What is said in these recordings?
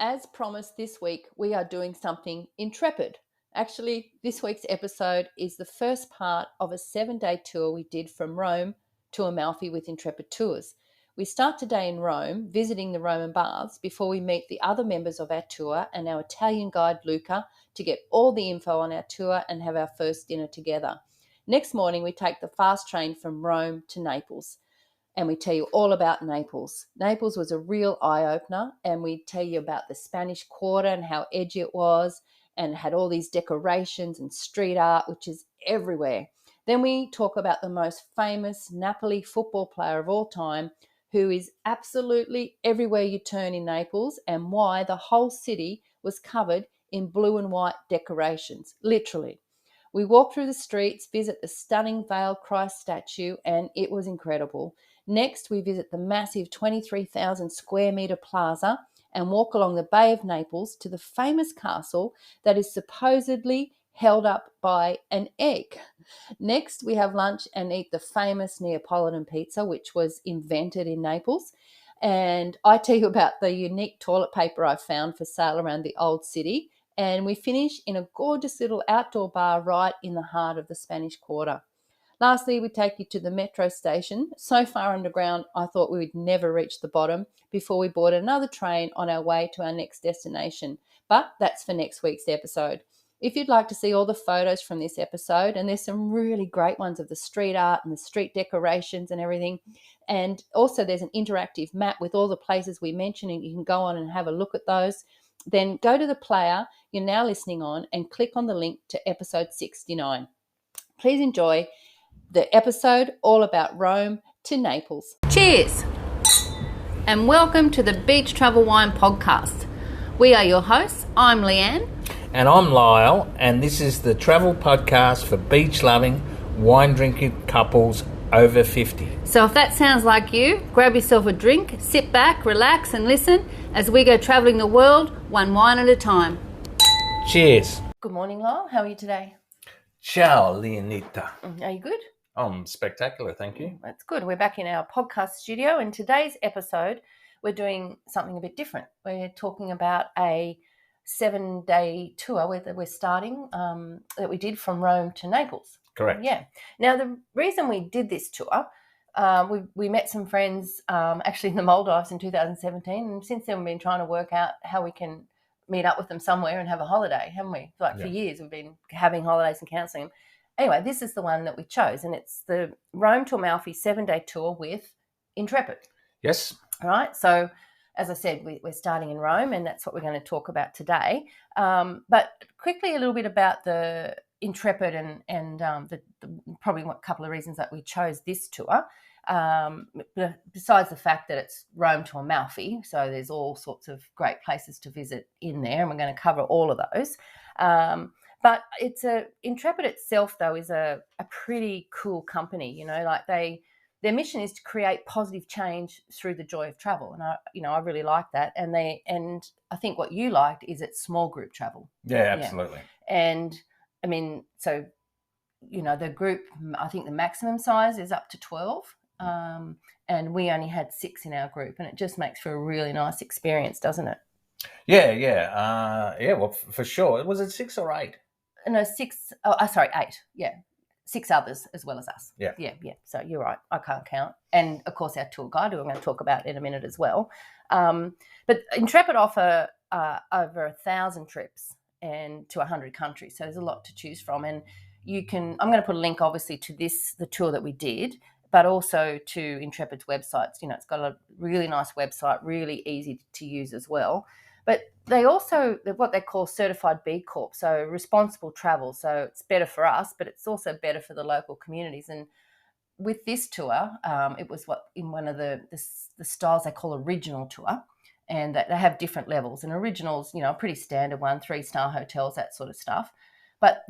As promised this week, we are doing something intrepid. Actually, this week's episode is the first part of a 7-day tour we did from Rome to Amalfi with Intrepid Tours. We start today in Rome, visiting the Roman baths before we meet the other members of our tour and our Italian guide Luca to get all the info on our tour and have our first dinner together. Next morning, we take the fast train from Rome to Naples. And we tell you all about Naples. Naples was a real eye-opener, and we tell you about the Spanish Quarter and how edgy it was, and had all these decorations and street art, which is everywhere. Then we talk about the most famous Napoli football player of all time, who is absolutely everywhere you turn in Naples, and why the whole city was covered in blue and white decorations, literally. We walk through the streets, visit the stunning Veiled Christ statue, and it was incredible. Next, we visit the massive 23,000 square metre plaza and walk along the Bay of Naples to the famous castle that is supposedly held up by an egg. Next, we have lunch and eat the famous Neapolitan pizza, which was invented in Naples. And I tell you about the unique toilet paper I found for sale around the old city. And we finish in a gorgeous little outdoor bar right in the heart of the Spanish Quarter. Lastly, we take you to the metro station, so far underground I thought we would never reach the bottom before we board another train on our way to our next destination. But that's for next week's episode. If you'd like to see all the photos from this episode, and there's some really great ones of the street art and the street decorations and everything, and also there's an interactive map with all the places we mentioned, and you can go on and have a look at those, then go to the player you're now listening on and click on the link to episode 69. Please enjoy the episode all about Rome to Naples. Cheers! And welcome to the Beach Travel Wine Podcast. We are your hosts. I'm Leanne. And I'm Lyle, and this is the travel podcast for beach-loving, wine-drinking couples over 50. So if that sounds like you, grab yourself a drink, sit back, relax and listen as we go travelling the world, one wine at a time. Cheers. Good morning, Lyle. How are you today? Ciao, Leonita. Are you good? I'm spectacular, thank you. That's good. We're back in our podcast studio, and today's episode, we're doing something a bit different. We're talking about a 7-day tour that we're starting that we did from Rome to Naples. Correct. Yeah. Now, the reason we did this tour, we met some friends actually in the Maldives in 2017, and since then we've been trying to work out how we can meet up with them somewhere and have a holiday, haven't we? For years we've been having holidays and cancelling them. Anyway, this is the one that we chose, and it's the Rome to Amalfi 7-day tour with Intrepid. Yes. All right. So, as I said, we're starting in Rome, and that's what we're going to talk about today. But quickly, a little bit about the Intrepid and the probably a couple of reasons that we chose this tour. Besides the fact that it's Rome to Amalfi, so there's all sorts of great places to visit in there, and we're going to cover all of those. But Intrepid itself, though, is a pretty cool company. You know, like their mission is to create positive change through the joy of travel, and I really like that. And I think what you liked is it's small group travel. Yeah, absolutely. Yeah. And I mean, so the group, I think the maximum size is up to 12, and we only had 6 in our group, and it just makes for a really nice experience, doesn't it? Yeah. Well, for sure. Was it 6 or 8? No, 6. Oh, sorry, 8. Yeah. 6 others as well as us. Yeah. So you're right. I can't count. And of course our tour guide, who I'm going to talk about in a minute as well. But Intrepid offer over 1,000 trips and to 100 countries. So there's a lot to choose from. And I'm going to put a link obviously to the tour that we did, but also to Intrepid's websites. It's got a really nice website, really easy to use as well. But they're what they call certified B Corp, so responsible travel. So it's better for us, but it's also better for the local communities. And with this tour, it was in one of the styles they call original tour, and that they have different levels. And originals, a pretty standard one, 3-star hotels, that sort of stuff. But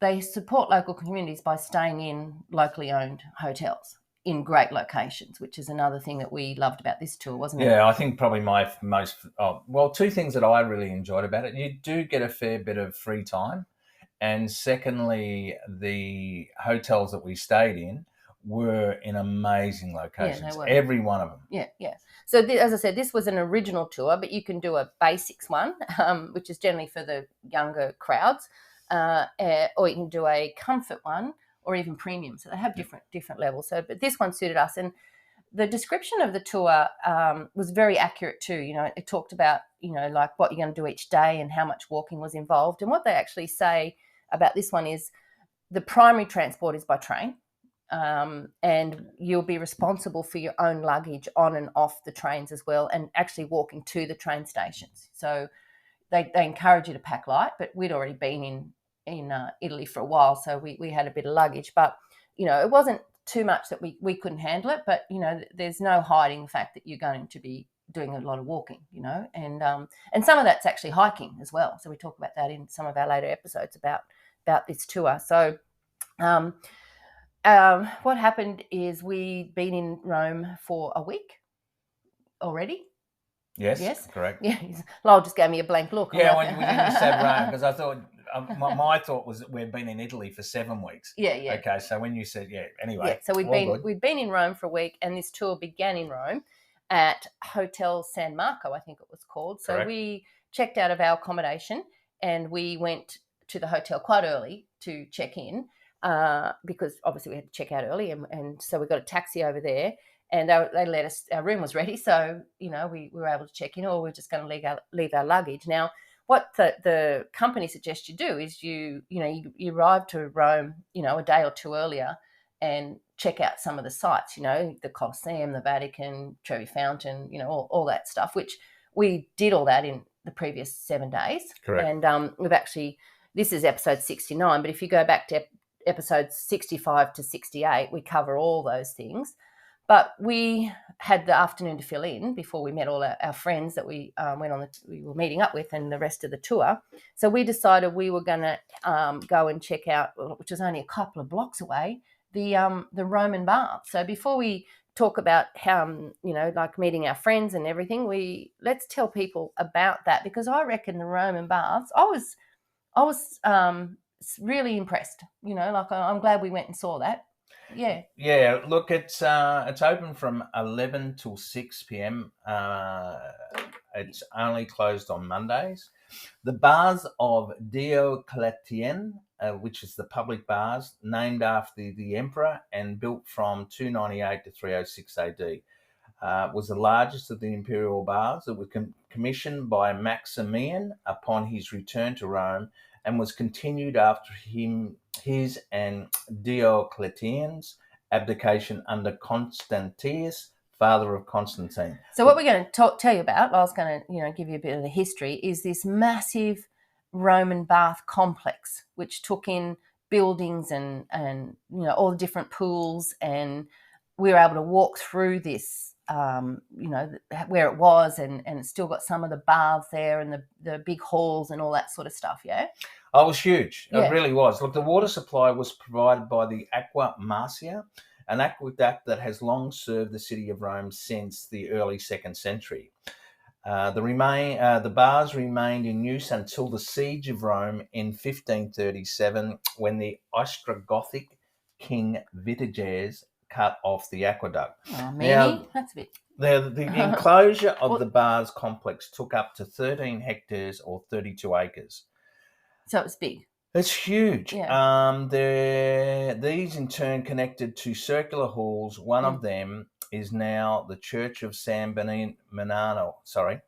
they support local communities by staying in locally owned hotels in great locations, which is another thing that we loved about this tour, wasn't it? Yeah, I think probably my most, 2 things that I really enjoyed about it. You do get a fair bit of free time. And secondly, the hotels that we stayed in were in amazing locations. they were. Every one of them. Yeah. So as I said, this was an original tour, but you can do a basics one, which is generally for the younger crowds, or you can do a comfort one, or even premium. So they have different levels. So, but this one suited us, and the description of the tour was very accurate too. It talked about like what you're going to do each day and how much walking was involved. And what they actually say about this one is the primary transport is by train. And you'll be responsible for your own luggage on and off the trains as well, and actually walking to the train stations. So they encourage you to pack light, but we'd already been in Italy for a while, so we had a bit of luggage. But it wasn't too much that we couldn't handle it. But there's no hiding the fact that you're going to be doing a lot of walking, and some of that's actually hiking as well. So we talk about that in some of our later episodes about this tour. So. What happened is we'd been in Rome for a week already. Yes, correct. Yeah, Lyle just gave me a blank look. Yeah, when you said Rome, because I thought my thought was that we'd been in Italy for 7 weeks. Yeah. Okay, so when you said anyway. Yeah, so we'd been in Rome for a week, and this tour began in Rome at Hotel San Marco, I think it was called. So correct. We checked out of our accommodation, and we went to the hotel quite early to check in. Because obviously we had to check out early, and so we got a taxi over there, and they let us. Our room was ready, so we were able to check in, or we're just going to leave our luggage. Now, what the company suggests you do is you arrive to Rome, a day or two earlier, and check out some of the sites. The Colosseum, the Vatican, Trevi Fountain, all that stuff. Which we did all that in the previous 7 days. Correct. And we've actually, this is episode 69, but if you go back to episodes 65 to 68, we cover all those things. But we had the afternoon to fill in before we met all our friends that we we were meeting up with, and the rest of the tour. So we decided we were going to go and check out, which was only a couple of blocks away, the Roman baths. So before we talk about how like meeting our friends and everything, let's tell people about that, because I reckon the Roman baths, I was really impressed. Like I'm glad we went and saw that. Yeah, look, it's open from 11 till 6 p.m. It's only closed on Mondays. The bars of Diocletian, which is the public bars named after the emperor and built from 298 to 306 AD, was the largest of the imperial bars. It was commissioned by Maximian upon his return to Rome, and was continued after his and Diocletian's abdication under Constantius, father of Constantine. So what we're going to tell you about, I was going to give you a bit of the history, is this massive Roman bath complex, which took in buildings and all the different pools, and we were able to walk through this. Where it was, and it's still got some of the baths there and the big halls and all that sort of stuff. Yeah. Oh, it was huge. Yeah. It really was. Look, the water supply was provided by the Aqua Marcia, an aqueduct that has long served the city of Rome since the early 2nd century. The bars remained in use until the siege of Rome in 1537, when the Ostrogothic king Vitiges cut off the aqueduct. Now, that's a bit. The enclosure of the bars complex took up to 13 hectares or 32 acres. So it was big. It's huge. Yeah. These in turn connected to circular halls. One of them is now the Church of San Bernardo.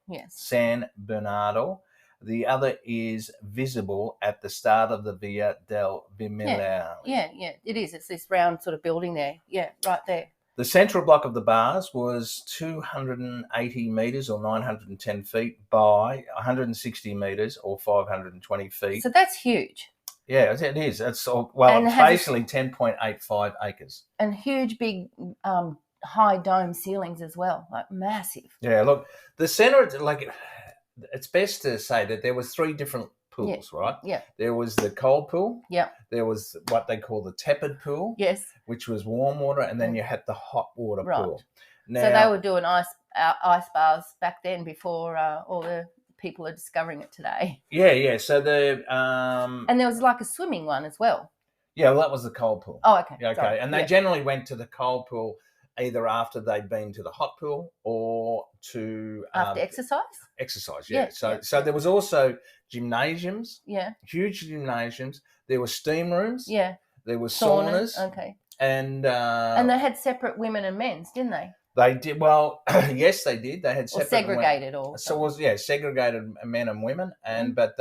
Yes. San Bernardo. The other is visible at the start of the Via del Viminale. Yeah, it is. It's this round sort of building there. Yeah, right there. The central block of the bars was 280 metres or 910 feet by 160 metres or 520 feet. So that's huge. Yeah, it is. It's basically 10.85 acres. And huge, big, high dome ceilings as well, like massive. Yeah, look, the centre, it's best to say that there was 3 different pools, right? Yeah. There was the cold pool. Yeah. There was what they call the tepid pool. Yes. Which was warm water, and then you had the hot water pool. Now, so they were doing ice baths back then before all the people are discovering it today. Yeah. So and there was like a swimming one as well. Yeah, well, that was the cold pool. Oh, okay. Yeah, okay. Sorry. And they generally went to the cold pool either after they'd been to the hot pool or to After exercise? exercise. Yeah, So there was also gymnasiums, yeah, huge gymnasiums. There were steam rooms. yeah. There were saunas. Okay. And they had separate women and men's, didn't they? they did well. Yes, they did. They had Or separate segregated, or so it was segregated men and women. And but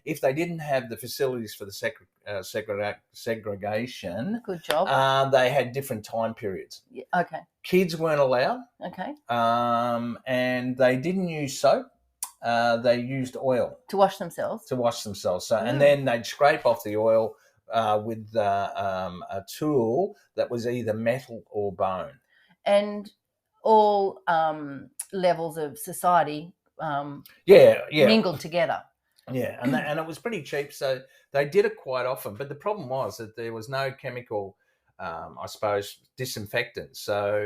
if they didn't have the facilities for the segregation, good job. they had different time periods. Yeah, okay. Kids weren't allowed. Okay. And they didn't use soap. They used oil to wash themselves. So, and then they'd scrape off the oil with a tool that was either metal or bone. And all levels of society mingled together. Yeah, and it was pretty cheap, so they did it quite often. But the problem was that there was no chemical, I suppose, disinfectant. So,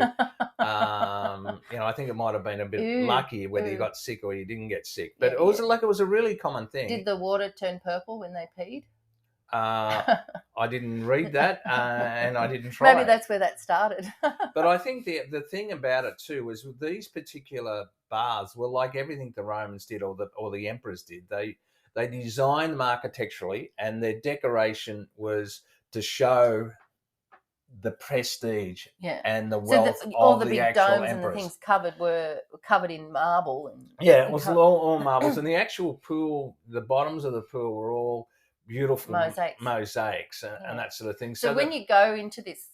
I think it might have been a bit lucky whether you got sick or you didn't get sick. But it was a really common thing. Did the water turn purple when they peed? I didn't read that, and I didn't try. Maybe that's where that started. But I think the thing about it too was these particular baths were like everything the Romans did or the emperors did. They designed them architecturally, and their decoration was to show the prestige and the wealth of all the the big actual domes emperors. And the things covered were covered in marble. It was all marbles. And the actual pool, the bottoms of the pool were all beautiful mosaics and that sort of thing. So when you go into this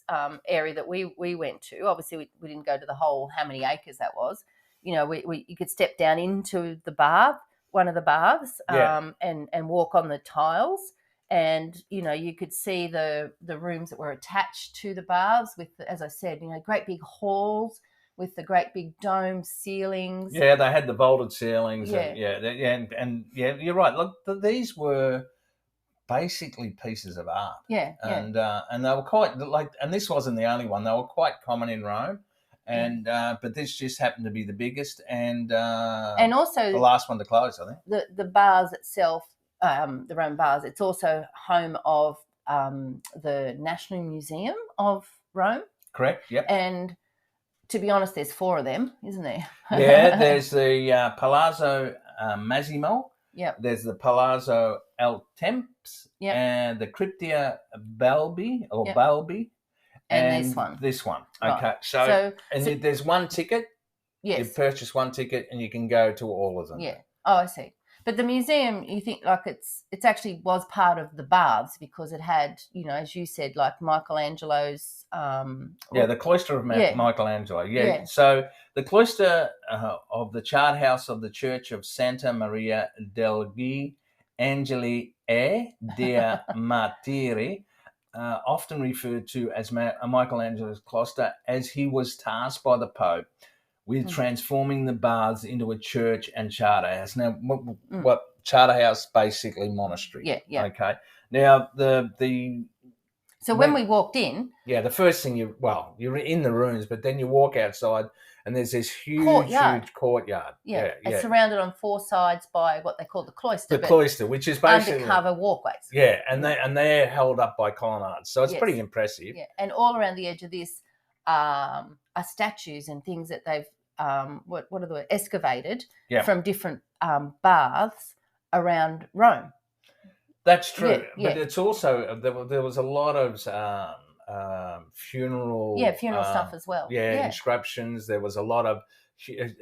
area that we went to, obviously we didn't go to the whole how many acres that was. You could step down into the bath, one of the baths, and walk on the tiles. And you could see the rooms that were attached to the baths with, as I said, great big halls with the great big dome ceilings. Yeah, they had the vaulted ceilings. And you're right. Look, these were basically pieces of art. And they were quite and this wasn't the only one. They were quite common in Rome. And but this just happened to be the biggest and also the last one to close, I think. The bars itself, the Rome bars, it's also home of the National Museum of Rome. Correct, yep. And to be honest, there's 4 of them, isn't there? There's the Palazzo Massimo. Yep. There's the Palazzo El Temps. Yep. And the Cryptia Balbi or Balbi. And this one. Okay. Right. So there's one ticket. Yes. You purchase one ticket and you can go to all of them. Yeah. Oh, I see. But the museum, you think it's actually was part of the baths because it had, as you said, like Michelangelo's. The cloister of Michelangelo. Yeah. So the cloister of the chart house of the Church of Santa Maria degli Angeli e dei Martiri, often referred to as Michelangelo's cloister, as he was tasked by the Pope with transforming the baths into a church and charter house. Now, what charter house? Basically, monastery. Yeah. Okay. Now, So when we walked in, the first thing you're in the rooms, but then you walk outside and there's this huge courtyard. Yeah. It's surrounded on 4 sides by what they call the cloister. The cloister, which is basically undercover walkways. Yeah, and they're held up by colonnades, so it's pretty impressive. Yeah, and all around the edge of this are statues and things that they've what are the excavated from different baths around Rome. That's true, but it's also there was a lot of funeral stuff as well. Inscriptions. There was a lot of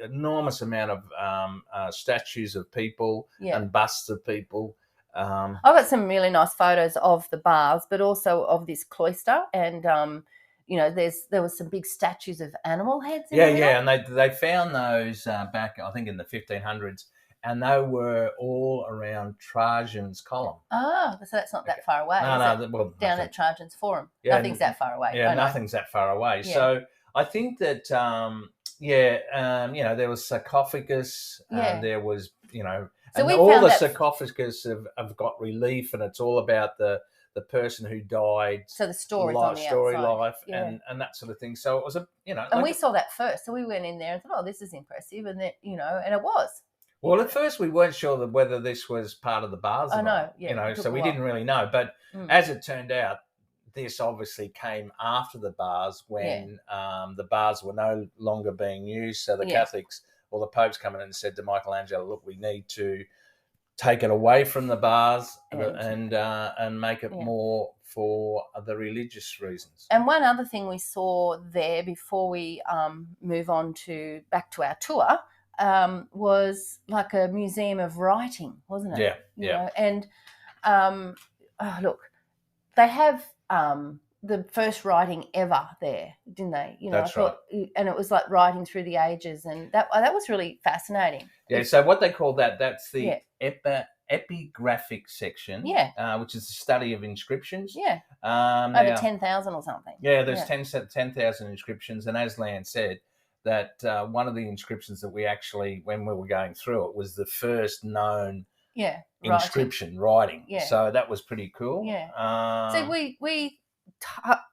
enormous amount of statues of people and busts of people. I've got some really nice photos of the baths, but also of this cloister and. There was some big statues of animal heads. And they found those back, I think, in the 1500s, and they were all around Trajan's column. Oh, so that's not that far away. Down at Trajan's Forum. Nothing's that far away. Yeah, nothing's that far away. Yeah. So I think that there was sarcophagus. There was and all the sarcophagus have got relief, and it's all about the person who died. So the story life, and that sort of thing. So it was and we saw that first. So we went in there and thought, oh, this is impressive, and then and it was. Well, at first we weren't sure whether this was part of the baths or not. So we didn't really know. But as it turned out, this obviously came after the bars when the bars were no longer being used. So the Catholics or the popes come in and said to Michelangelo, look, we need to take it away from the bars and make it more for the religious reasons. And one other thing we saw there before we move on back to our tour was like a museum of writing, wasn't it? Yeah. And look, they have the first writing ever there, didn't they? That's right. And it was like writing through the ages, and that was really fascinating. Yeah. So what they call that's the epigraphic section. Which is the study of inscriptions. Yeah. Over 10,000 or something. Yeah, there's 10,000 inscriptions, and as Lan said, that one of the inscriptions that we actually, when we were going through it, was the first known inscription writing. Yeah. So that was pretty cool. Yeah. So we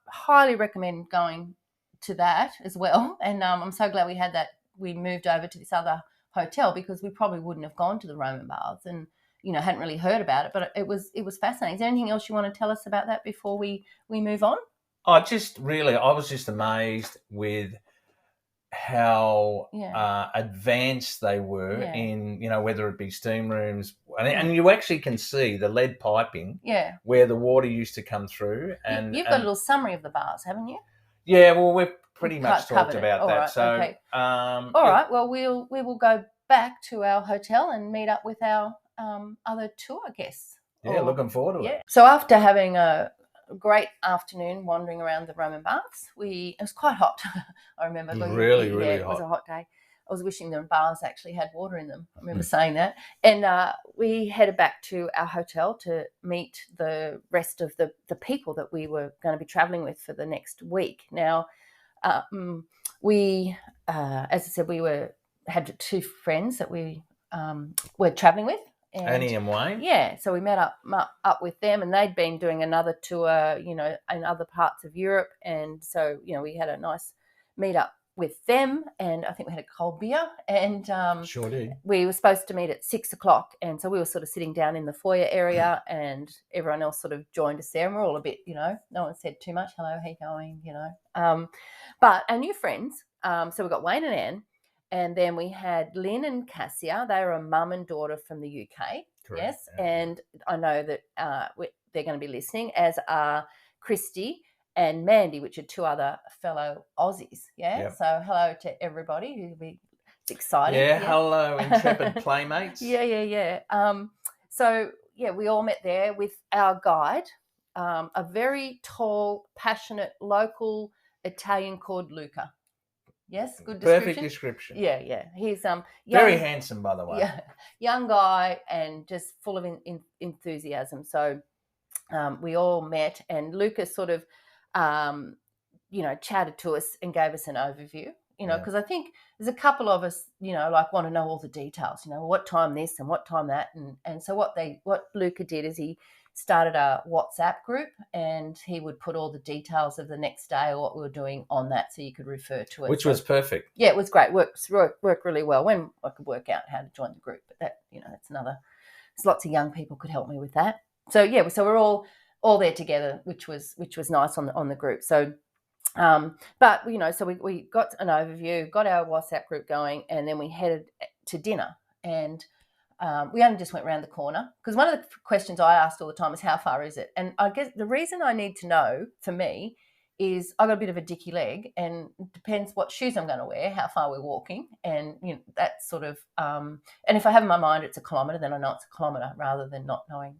highly recommend going to that as well, and I'm so glad we had that. We moved over to this other hotel because we probably wouldn't have gone to the Roman baths and hadn't really heard about it, but it was fascinating. Is there anything else you want to tell us about that before we move on? I was just amazed with how advanced they were in, whether it be steam rooms, and you actually can see the lead piping where the water used to come through. And you've got a little summary of the bars, haven't you? Yeah, well, we've pretty much talked about that. Right, so, okay. All right. Well, we will go back to our hotel and meet up with our other tour guests. Yeah, looking forward to it. So after having a great afternoon wandering around the Roman baths, it was quite hot. I remember. Really hot. It was a hot day. I was wishing the baths actually had water in them. I remember saying that. And we headed back to our hotel to meet the rest of the people that we were going to be traveling with for the next week. Now, we, as I said, had two friends that we were traveling with. Annie and Wayne. Yeah, so we met up with them, and they'd been doing another tour, in other parts of Europe, and so we had a nice meet up with them, and I think we had a cold beer, and sure did. We were supposed to meet at 6:00, and so we were sort of sitting down in the foyer area, and everyone else sort of joined us there, and we're all a bit, no one said too much. Hello, how you going? But our new friends, so we got Wayne and Anne. And then we had Lynn and Cassia. They were a mum and daughter from the UK. Correct. Yes, and I know that they're going to be listening, as are Christy and Mandy, which are two other fellow Aussies. Yeah, yep. So hello to everybody. It's exciting. Yeah, hello, Intrepid Playmates. Yeah. So, we all met there with our guide, a very tall, passionate, local Italian called Luca. Yes, good description. Perfect description. Yeah. He's very handsome, by the way. Yeah, young guy and just full of enthusiasm. So we all met, and Lucas sort of, chatted to us and gave us an overview. Because I think there's a couple of us, want to know all the details. What time this and what time that, and so what Luca did is he started a WhatsApp group, and he would put all the details of the next day or what we were doing on that, so you could refer to it. Which was perfect. Yeah, it was great. Worked really well when I could work out how to join the group. But that, that's another. There's lots of young people could help me with that. So so we're all there together, which was nice on the group. So, but so we got an overview, got our WhatsApp group going, and then we headed to dinner. And we only just went around the corner, because one of the questions I asked all the time is, how far is it? And I guess the reason I need to know, for me, is I've got a bit of a dicky leg, and it depends what shoes I'm going to wear, how far we're walking, and that sort of and if I have in my mind it's a kilometre, then I know it's a kilometre, rather than not knowing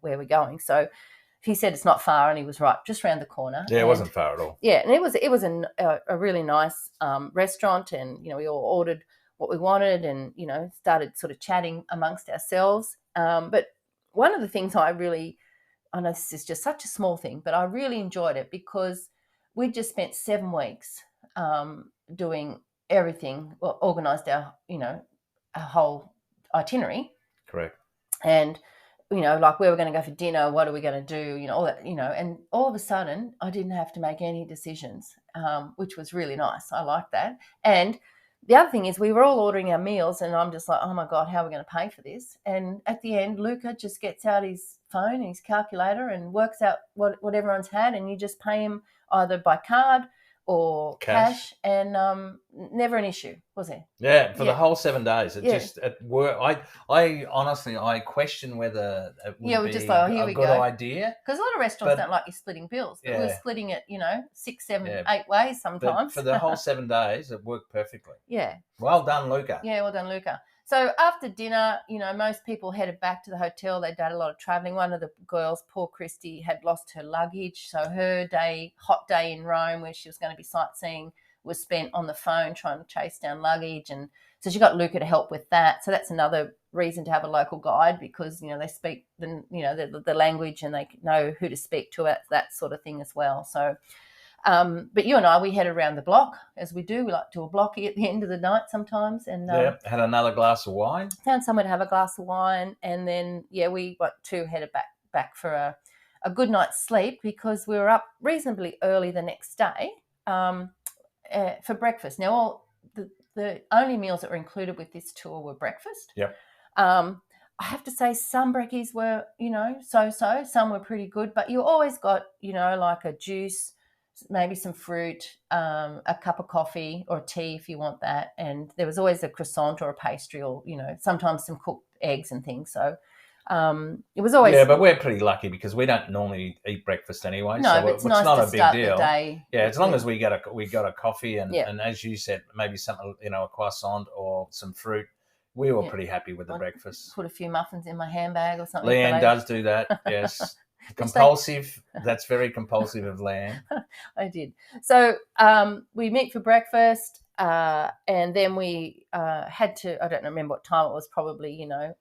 where we're going. So he said it's not far, and he was right, just around the corner. Yeah, it wasn't far at all. Yeah, and it was a really nice restaurant, and we all ordered what we wanted, and started sort of chatting amongst ourselves. But one of the things I know this is just such a small thing, but I really enjoyed it, because we just spent 7 weeks doing everything, organised our whole itinerary. Correct. And like where we're going to go for dinner, what are we going to do, all that, and all of a sudden I didn't have to make any decisions, which was really nice. I like that. And The other thing is we were all ordering our meals, and I'm just like, oh my God, how are we going to pay for this? And at the end, Luca just gets out his phone and his calculator and works out what everyone's had, and you just pay him either by card or cash, and never an issue, was it? Yeah, for the whole 7 days. It worked. I honestly, I question whether it would we're be just like, oh, here a we good go. idea. Because a lot of restaurants don't like you splitting bills. But we were splitting it, 6, 7, 8 ways sometimes. But for the whole 7 days, it worked perfectly. Yeah. Well done, Luca. Yeah, well done, Luca. So after dinner, most people headed back to the hotel. They'd done a lot of traveling. One of the girls, poor Christy, had lost her luggage. So her hot day in Rome, where she was going to be sightseeing, was spent on the phone trying to chase down luggage. And so she got Luca to help with that. So that's another reason to have a local guide, because, they speak the language, and they know who to speak to, that sort of thing as well. So but you and I, we head around the block, as we do. We like to do a blocky at the end of the night sometimes. And had another glass of wine. Found somewhere to have a glass of wine. And then, we headed back for a good night's sleep, because we were up reasonably early the next day for breakfast. Now, all the only meals that were included with this tour were breakfast. Yep. I have to say some brekkies were, so-so. Some were pretty good. But you always got, like a juice, maybe some fruit, a cup of coffee or tea if you want that. And there was always a croissant or a pastry, or, sometimes some cooked eggs and things. So it was always... Yeah, but we're pretty lucky because we don't normally eat breakfast anyway. No, so but it's nice not to a big start deal. The day. Yeah, as long as we got a coffee and as you said, maybe something, a croissant or some fruit. We were pretty happy with the breakfast. Put a few muffins in my handbag or something. Leanne does do that, yes. Compulsive. That's very compulsive of Leanne. I did. So we meet for breakfast, and then we had to, I don't remember what time it was, probably, 9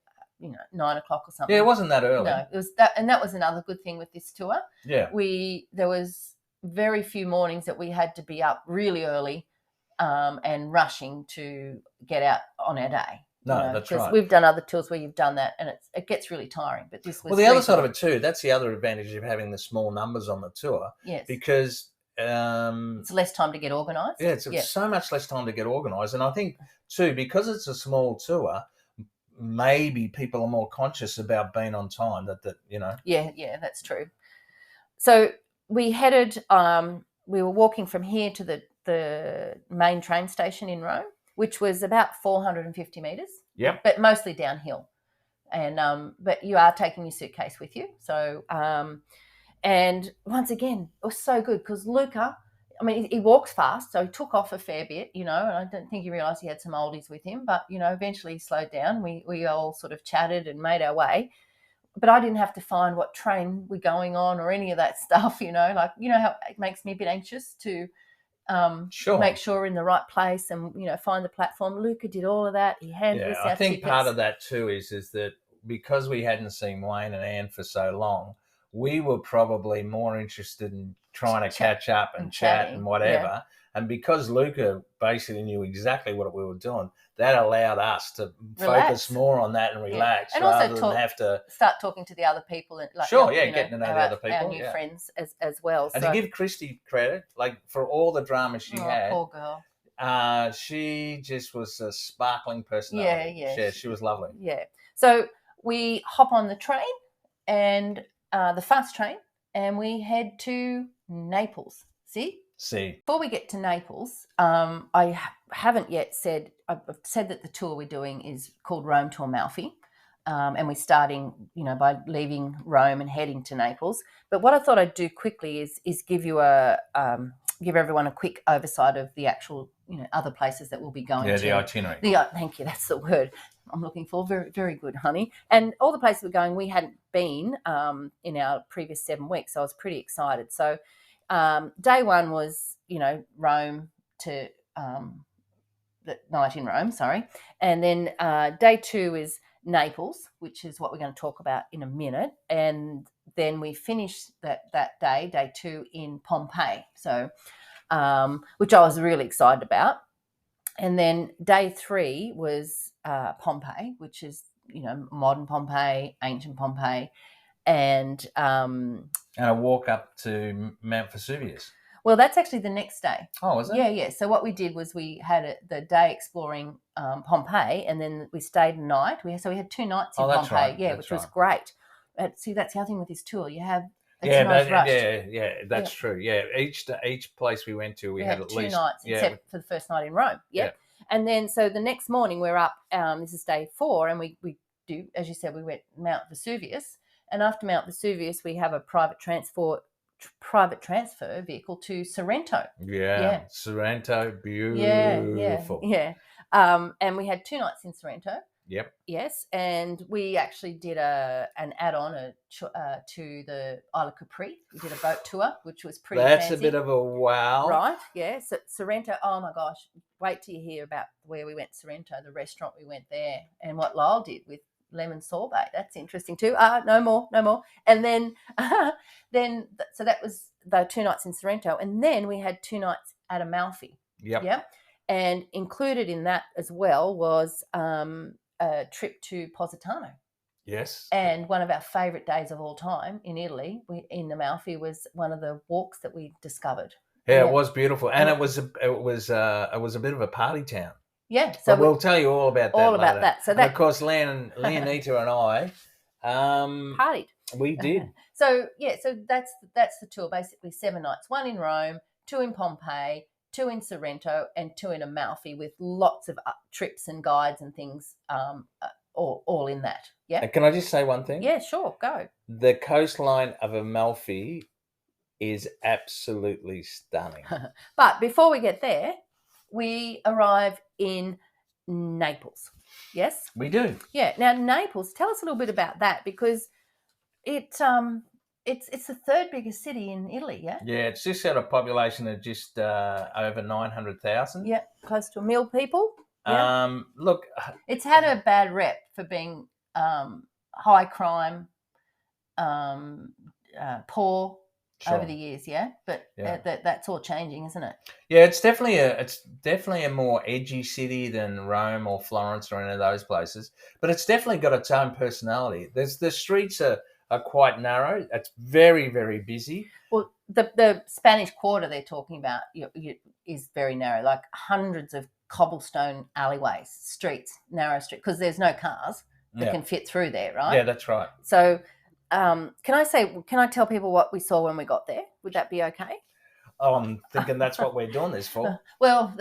o'clock or something. Yeah, it wasn't that early. No, it was that, and that was another good thing with this tour. Yeah. There was very few mornings that we had to be up really early and rushing to get out on our day. No, that's right. We've done other tours where you've done that, and it gets really tiring. But this was... Well, the other side of it too, that's the other advantage of having the small numbers on the tour. Yes. Because... it's less time to get organised. Yeah, it's so much less time to get organised. And I think, too, because it's a small tour, maybe people are more conscious about being on time, Yeah, that's true. So we headed... we were walking from here to the main train station in Rome, which was about 450 metres. Yep. But mostly downhill. And but you are taking your suitcase with you. So and once again, it was so good because Luca, I mean, he walks fast, so he took off a fair bit, and I don't think he realised he had some oldies with him, but, eventually he slowed down. We all sort of chatted and made our way. But I didn't have to find what train we're going on or any of that stuff, how it makes me a bit anxious to make sure we're in the right place and, find the platform. Luca did all of that. He handed us our tickets. I think tickets. part of that too is that because we hadn't seen Wayne and Anne for so long, we were probably more interested in trying to catch up and chat and whatever. Yeah. And because Luca basically knew exactly what we were doing, that allowed us to focus more on that and relax, and rather also than have to start talking to the other people. And getting to know the other people, our new friends as well. And to give Christy credit, for all the drama she had, poor girl, she just was a sparkling personality. Yeah, she was lovely. Yeah. So we hop on the train and the fast train, and we head to Naples. See? Before we get to Naples, I haven't yet said... I've said that the tour we're doing is called Rome to Amalfi, and we're starting, by leaving Rome and heading to Naples. But what I thought I'd do quickly is give you give everyone a quick oversight of the actual, other places that we'll be going to. Yeah, the itinerary. Thank you. That's the word I'm looking for. Very, very good, honey. And all the places we're going, we hadn't been in our previous 7 weeks, so I was pretty excited. So day one was, Rome to the night in Rome, sorry. And then day 2 is Naples, which is what we're going to talk about in a minute. And then we finish that day 2, in Pompeii, so which I was really excited about. And then day 3 was Pompeii, which is, modern Pompeii, ancient Pompeii, and a walk up to Mount Vesuvius. Well, that's actually the next day. Oh, was it? Yeah. So what we did was we had the day exploring Pompeii, and then we stayed a night. We had 2 nights in that's Pompeii, right. yeah, That's which was right. great. See, that's the other thing with this tour. You have Yeah, nice rushed. that's true. Yeah, each place we went to, we had at 2 least nights, except for the first night in Rome. Yeah. And then so the next morning we're up. This is day 4, and we do, as you said, we went Mount Vesuvius, and after Mount Vesuvius we have a private transfer vehicle to Sorrento. Yeah. Sorrento, beautiful. Yeah. And we had 2 nights in Sorrento. Yep. Yes, and we actually did an add-on to the Isle of Capri. We did a boat tour, which was pretty fancy. That's a bit of a wow. Right, yeah. So Sorrento, oh my gosh, wait till you hear about where we went, Sorrento, the restaurant we went there, and what Lyle did with lemon sorbet. That's interesting too. No more. And then, so that was the 2 nights in Sorrento, and then we had 2 nights at Amalfi. Yep. And included in that as well was a trip to Positano. Yes. And one of our favourite days of all time in Italy, in Amalfi, was one of the walks that we discovered. Yeah, it was beautiful, and it was a bit of a party town. Yeah, so we'll tell you all about that. All about later. that. So and of course, Leonita and I partied. We did. So that's the tour. Basically, 7 nights: 1 in Rome, 2 in Pompeii, 2 in Sorrento, and 2 in Amalfi, with lots of trips and guides and things, all in that. Yeah. And can I just say one thing? Yeah, sure, go. The coastline of Amalfi is absolutely stunning. But before we get there, we arrive in Naples. Yes, we do. Yeah. Now, Naples. Tell us a little bit about that, because it's the 3rd biggest city in Italy. Yeah. Yeah, it's just got a population of just over 900,000. Yeah, close to 1 million people. Yeah. Look, it's had a bad rep for being high crime, poor. Sure. Over the years, but that's all changing, isn't it? Yeah, it's definitely a more edgy city than Rome or Florence or any of those places. But it's definitely got its own personality. The streets are quite narrow. It's very, very busy. Well, the Spanish Quarter they're talking about is very narrow, like hundreds of cobblestone alleyways, narrow streets, because there's no cars that can fit through there, right? Yeah, that's right. So. Can I tell people what we saw when we got there? Would that be okay? Oh, I'm thinking that's what we're doing this for. Well,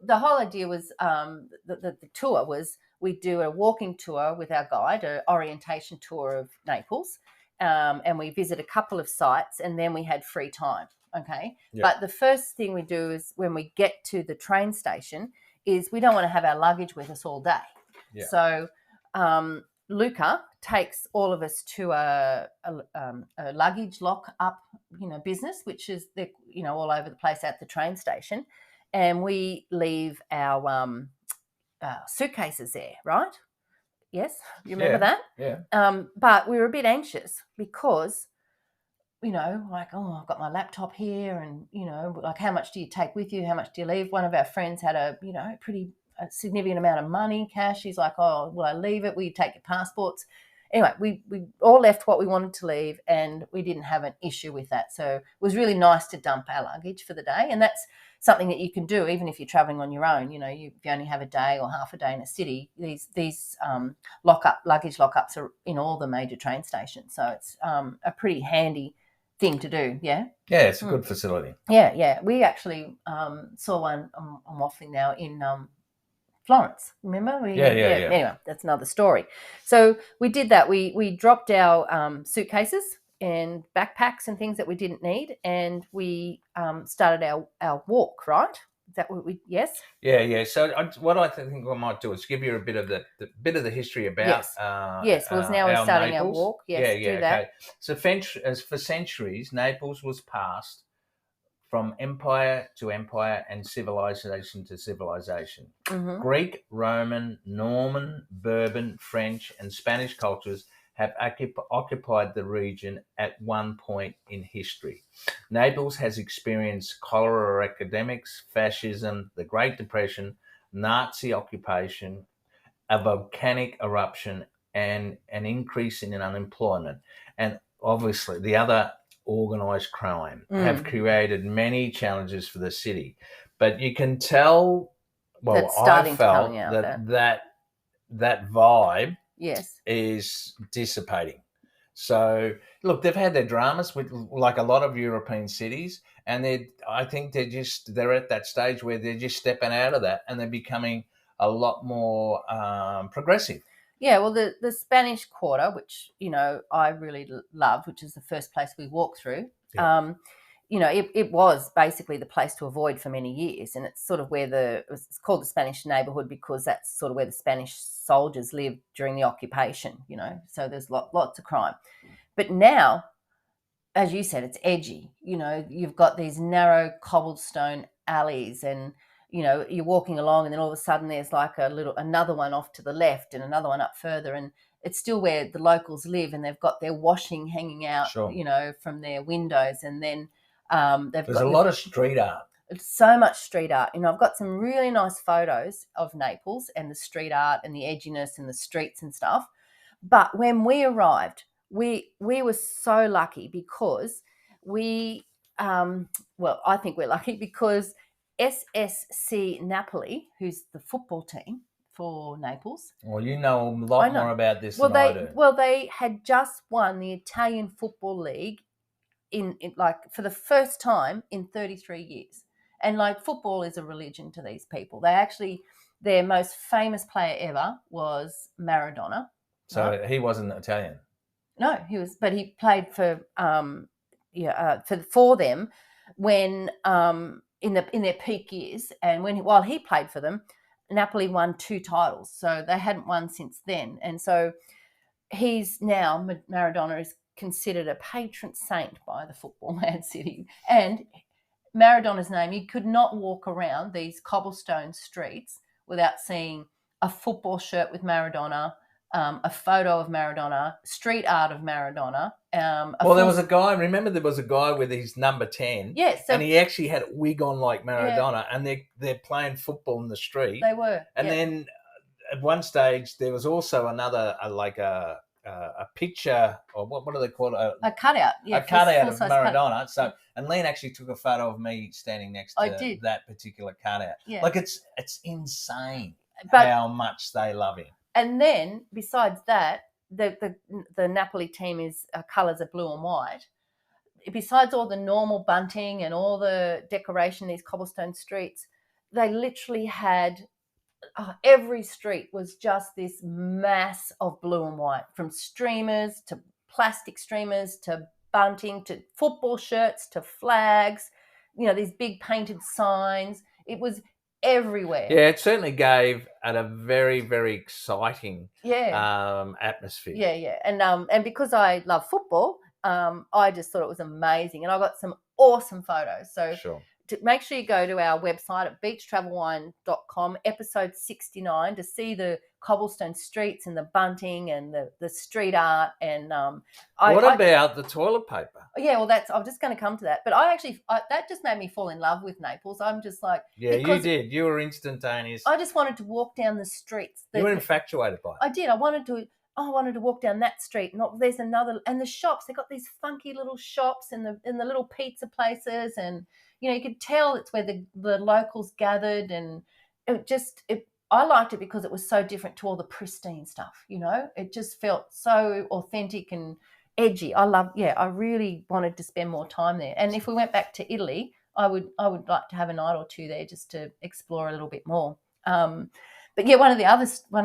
the whole idea was the tour was we do a walking tour with our guide, an orientation tour of Naples, and we visit a couple of sites, and then we had free time. Okay, yep. But the first thing we do is when we get to the train station is we don't want to have our luggage with us all day. Yep. So Luca takes all of us to a luggage lock up, business, which is all over the place at the train station, and we leave our suitcases there, right? Yes, you remember that? Yeah. But we were a bit anxious because, like, I've got my laptop here, and like, how much do you take with you? How much do you leave? One of our friends had a pretty significant amount of money, cash. He's like, oh, will I leave it? Will you take your passports? Anyway, we all left what we wanted to leave, and we didn't have an issue with that. So it was really nice to dump our luggage for the day, and that's something that you can do even if you're traveling on your own. If you only have a day or half a day in a city, these luggage lockups are in all the major train stations. So it's a pretty handy thing to do. Yeah, it's a good facility. Yeah. We actually saw one. I'm waffling now in Florence, remember? Yeah. Anyway, that's another story. So we did that. We dropped our suitcases and backpacks and things that we didn't need, and we started our walk, right? Is that what we? Yes. Yeah. So what I think I might do is give you a bit of the history about. Yes. Well, now we're starting Naples. Our walk. Yes. Do that. Okay. So for centuries, Naples was passed from empire to empire and civilization to civilization. Mm-hmm. Greek, Roman, Norman, Bourbon, French, and Spanish cultures have occupied the region at one point in history. Naples has experienced cholera epidemics, fascism, the Great Depression, Nazi occupation, a volcanic eruption, and an increase in unemployment. And obviously the other organised crime have created many challenges for the city. But you can tell, well, That's starting I to felt coming out, that vibe yes, is dissipating. So look, they've had their dramas with like a lot of European cities, and I think they're at that stage where they're just stepping out of that and they're becoming a lot more progressive. yeah. Well, the Spanish Quarter, which I really loved, which is the first place we walked through. Yeah. It was basically the place to avoid for many years, and it's sort of where it's called the Spanish neighborhood because that's sort of where the Spanish soldiers lived during the occupation. So there's lots of crime. But now, as you said, it's edgy. You've got these narrow cobblestone alleys, and you're walking along, and then all of a sudden there's like another one off to the left and another one up further, and it's still where the locals live, and they've got their washing hanging out, Sure. from their windows, and then There's a lot of street art. so much street art. I've got some really nice photos of Naples and the street art and the edginess and the streets and stuff. But when we arrived, we were so lucky because I think we're lucky because SSC Napoli, who's the football team for Naples. Well, you know a lot more about this than I do. Well, they had just won the Italian Football League in like for the first time in 33 years. And like football is a religion to these people. Their most famous player ever was Maradona. So right? he wasn't Italian. No, but he played for for them when in their peak years, and while he played for them, Napoli won 2 titles. So they hadn't won since then, and so Maradona is considered a patron saint by the Football Man City, and Maradona's name, you could not walk around these cobblestone streets without seeing a football shirt with Maradona, a photo of Maradona, street art of Maradona. There was a guy, remember there was a guy with his number 10, yes, and he actually had a wig on like Maradona, and they're playing football in the street. They were. And then at one stage there was also another a picture, or what do they call it? A cutout. Yeah, a cutout of Maradona. So, and Len actually took a photo of me standing next to that particular cutout. Yeah. Like it's insane how much they love him. And then besides that, the Napoli team is colours are blue and white. Besides all the normal bunting and all the decoration, these cobblestone streets, they literally had every street was just this mass of blue and white, from streamers to plastic streamers to bunting to football shirts to flags, these big painted signs. It was everywhere. Yeah, it certainly gave it a very, very exciting atmosphere. Yeah. And because I love football, I just thought it was amazing. And I got some awesome photos. So sure. Make sure you go to our website at beachtravelwine.com, episode 69, to see the cobblestone streets and the bunting and the street art. And what about the toilet paper? Yeah, well, I'm just going to come to that. But that just made me fall in love with Naples. I'm just like, yeah, you did. You were instantaneous. I just wanted to walk down the streets. You were infatuated by it. I did. I wanted to walk down that street. There's another, and the shops. They got these funky little shops and the little pizza places, and you could tell it's where the locals gathered, and I liked it because it was so different to all the pristine stuff. It just felt so authentic and edgy. I really wanted to spend more time there. And if we went back to Italy, I would like to have a night or two there just to explore a little bit more. But yeah, one of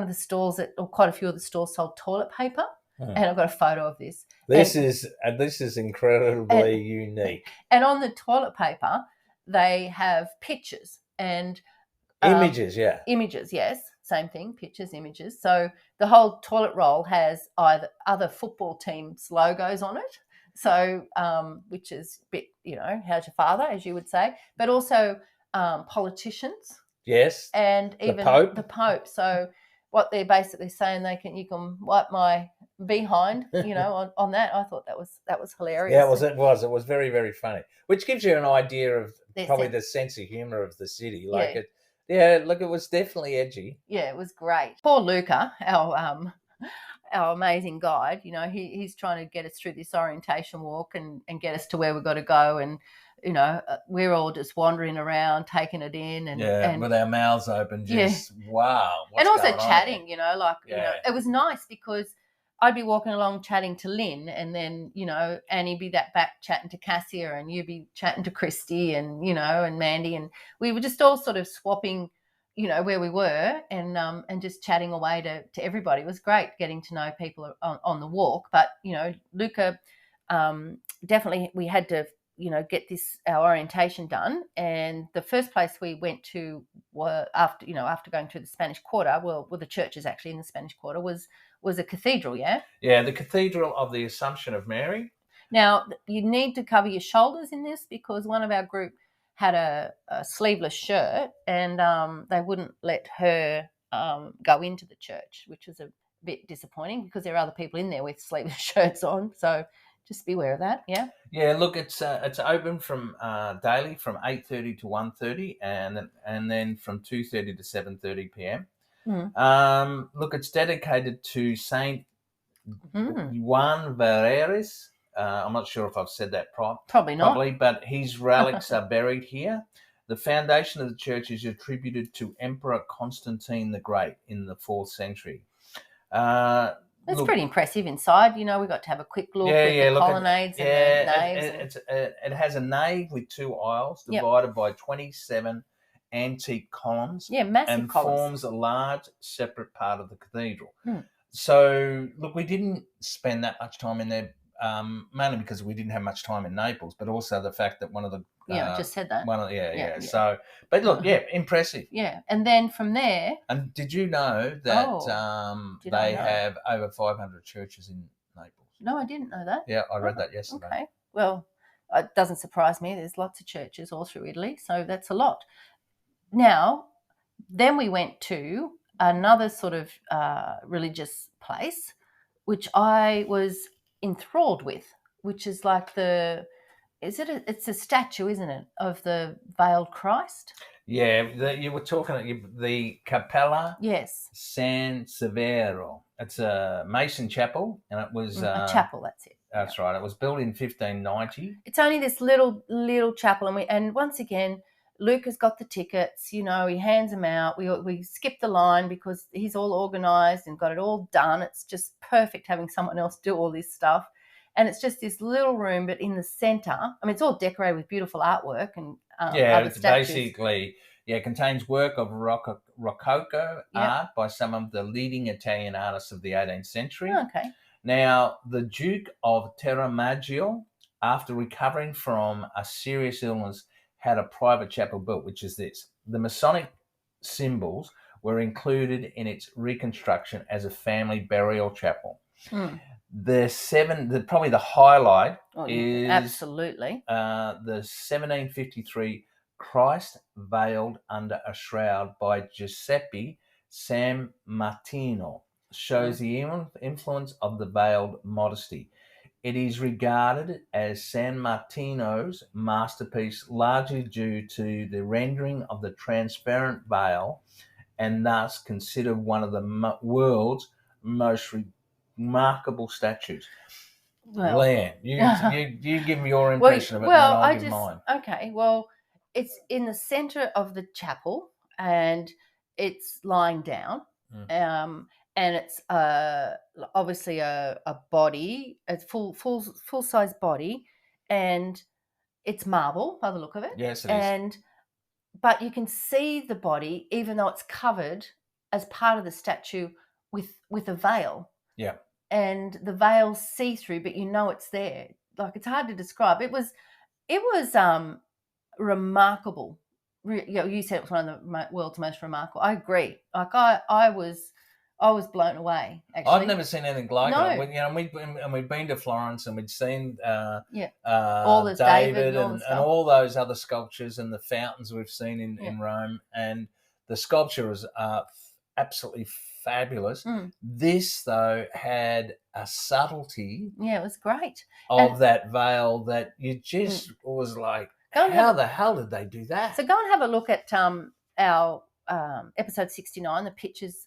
the stores or quite a few of the stores sold toilet paper, and I've got a photo of this. This is incredibly unique. And on the toilet paper, they have pictures and images. Yeah, images. Yes, same thing. Pictures, images. So the whole toilet roll has either other football teams' logos on it. So which is a bit, how's your father, as you would say, but also politicians. Yes, and even the Pope. So what they're basically saying, you can wipe my behind, on that. I thought that was hilarious. Yeah, it was very, very funny, which gives you an idea of probably the sense of humor of the city. It was definitely edgy. Yeah, it was great. Poor Luca, our amazing guide, he's trying to get us through this orientation walk and get us to where we've got to go. And, we're all just wandering around, taking it in. And with our mouths open, just, wow. And also going on chatting, here? it was nice because I'd be walking along chatting to Lynn, and then, Annie be that back chatting to Cassia, and you'd be chatting to Christy and, and Mandy. And we were just all sort of swapping, where we were, and just chatting away to everybody. It was great getting to know people on the walk. But, Luca, definitely we had to, get our orientation done. And the first place we went to were after going through the Spanish Quarter, well, the church is actually in the Spanish Quarter, was a cathedral, yeah? Yeah, the Cathedral of the Assumption of Mary. Now, you need to cover your shoulders in this because one of our group had a sleeveless shirt, and they wouldn't let her go into the church, which was a bit disappointing because there are other people in there with sleeveless shirts on. So just be aware of that, yeah? Yeah, look, it's open from daily from 8:30 to 1:30, and then from 2:30 to 7:30 p.m. Look, it's dedicated to Saint Juan Vereres. I'm not sure if I've said that probably not. Probably, but his relics are buried here. The foundation of the church is attributed to Emperor Constantine the Great in the 4th century. It's pretty impressive inside. We got to have a quick look at the colonnades and the naves. It has a nave with 2 aisles divided by 27 antique columns. Yeah, massive and columns. Forms a large separate part of the cathedral. So, look, we didn't spend that much time in there, mainly because we didn't have much time in Naples, but also the fact that one of the I just said that. So, but look, impressive. Yeah, and then from there. And did you know that they have over 500 churches in Naples? No, I didn't know that. Yeah, I read that yesterday. Okay, well, it doesn't surprise me. There's lots of churches all through Italy, so that's a lot. Now, then we went to another sort of religious place, which I was enthralled with, which is like it's a statue, isn't it, of the veiled Christ? Yeah, you were talking the Cappella San Severo. It's a Mason chapel, and it was a chapel. That's it. That's right. It was built in 1590. It's only this little chapel, and once again, Luca's got the tickets. He hands them out. We skip the line because he's all organised and got it all done. It's just perfect having someone else do all this stuff. And it's just this little room, but in the centre, I mean, it's all decorated with beautiful artwork and other it's statues. Basically, contains work of Rococo art by some of the leading Italian artists of the 18th century. Okay. Now, the Duke of Terramaggio, after recovering from a serious illness, had a private chapel built, which is this. The Masonic symbols were included in its reconstruction as a family burial chapel. Probably the highlight is absolutely the 1753 Christ Veiled Under a Shroud by Giuseppe Sammartino shows the influence of the veiled modesty. It is regarded as Sammartino's masterpiece, largely due to the rendering of the transparent veil, and thus considered one of the world's most remarkable statues. Well, Leanne, you give me your impression of it, and then I'll give mine. Okay, well, it's in the centre of the chapel, and it's lying down, and it's obviously a body, a full size body, and it's marble by the look of it. Yes, it is. But you can see the body, even though it's covered as part of the statue with a veil. Yeah. And the veil's see-through, but it's there. Like, it's hard to describe. It was remarkable. You said it was one of the world's most remarkable. I agree. Like, I was blown away. Actually, I've never seen anything like it. We've been to Florence, and we'd seen all this David and all those other sculptures and the fountains we've seen in Rome, and the sculpture was absolutely fabulous. This, though, had a subtlety. Yeah, it was great. Of that veil that you just was like, how the hell did they do that? So go and have a look at our episode 69, the pictures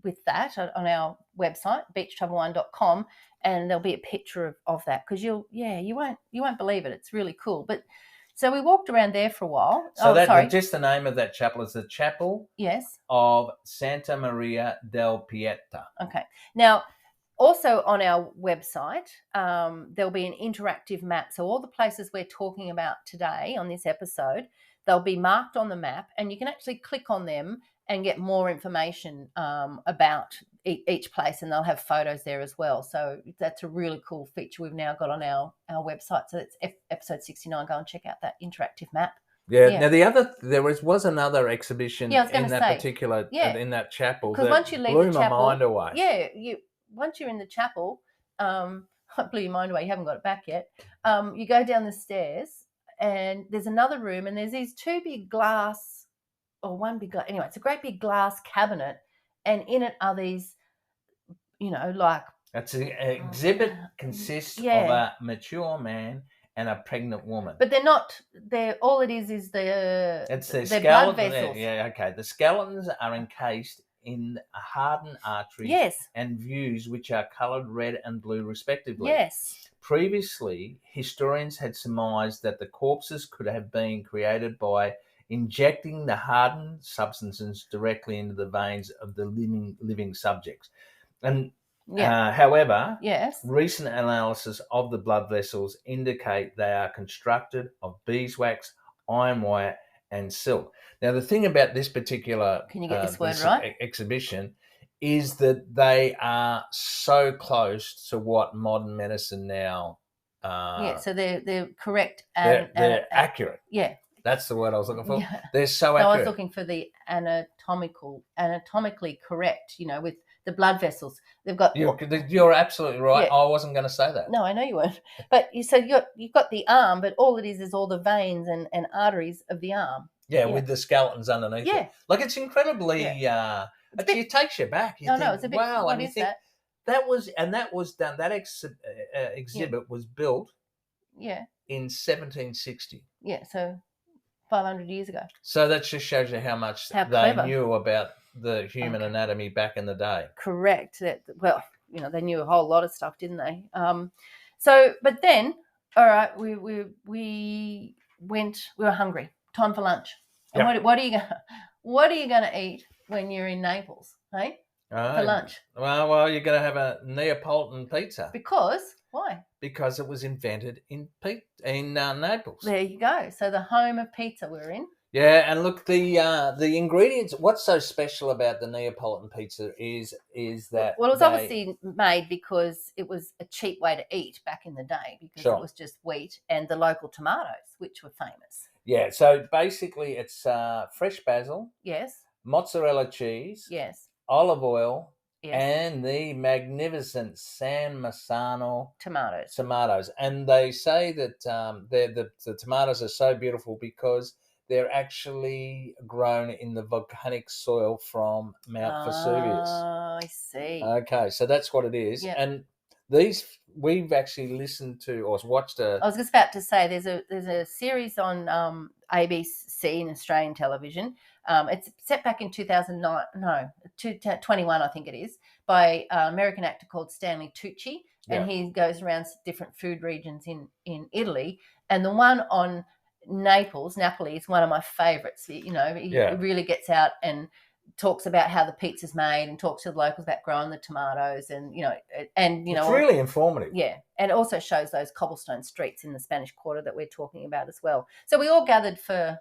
with that on our website, beachtravel1.com, and there'll be a picture of that, because you won't believe it. It's really cool. But so we walked around there for a while. So sorry. just the name of that chapel is the Chapel Yes. of Santa Maria del Pieta. Okay. Now, also on our website, there'll be an interactive map. So all the places we're talking about today on this episode, they'll be marked on the map, and you can actually click on them and get more information about each place, and they'll have photos there as well. So that's a really cool feature we've now got on our website. So it's episode 69. Go and check out that interactive map. Yeah. Now there was another exhibition in that particular in that chapel that once you leave blew the chapel, my mind away. Yeah, once you're in the chapel, it blew your mind away. You haven't got it back yet. You go down the stairs, and there's another room, and there's these two big glass, or one big glass. Anyway, it's a great big glass cabinet, and in it are these, like. That's an exhibit consists of a mature man and a pregnant woman. But they're not. All it is the. It's their blood vessels. Yeah, okay. The skeletons are encased in hardened arteries. Yes. And views which are coloured red and blue respectively. Yes. Previously, historians had surmised that the corpses could have been created by injecting the hardened substances directly into the veins of the living subjects. And however, recent analysis of the blood vessels indicate they are constructed of beeswax, iron wire, and silk. Now, the thing about this particular exhibition is that they are so close to what modern medicine now. So they're correct. They're accurate. Yeah. That's the word I was looking for. Yeah. They're so accurate. I was looking for the anatomically correct, with the blood vessels. They've got. You're absolutely right. Yeah. I wasn't going to say that. No, I know you weren't. But you've got the arm, but all it is all the veins and arteries of the arm. Yeah, with the skeletons underneath it. Like, it's incredibly. It takes you back. You think, it's a bit. Wow, what and you is think that? that was done. That exhibit was built. Yeah. In 1760. Yeah, so 500 years ago. So that just shows you how much they knew about the human anatomy back in the day. Correct. They knew a whole lot of stuff, didn't they? But then, all right, we were hungry. Time for lunch. And what are you going to eat when you're in Naples, hey? For lunch? Well, you're going to have a Neapolitan pizza. Because why? Because it was invented in Naples. There you go. So the home of pizza we're in. Yeah, and look, the ingredients. What's so special about the Neapolitan pizza is that it was obviously made because it was a cheap way to eat back in the day, because it was just wheat and the local tomatoes, which were famous. Yeah, so basically it's fresh basil. Yes. Mozzarella cheese. Yes. Olive oil. Yes. And the magnificent San Marzano tomatoes. And they say that the tomatoes are so beautiful because they're actually grown in the volcanic soil from Mount Vesuvius. Oh, I see. Okay, so that's what it is. Yep. And we've actually listened to or watched I was just about to say there's a series on ABC in Australian television. It's set back in 2021, I think it is, by an American actor called Stanley Tucci, and he goes around different food regions in Italy. And the one on Napoli is one of my favourites. He really gets out and talks about how the pizza's made and talks to the locals about growing the tomatoes and it's really informative. Yeah, and it also shows those cobblestone streets in the Spanish Quarter that we're talking about as well. So we all gathered for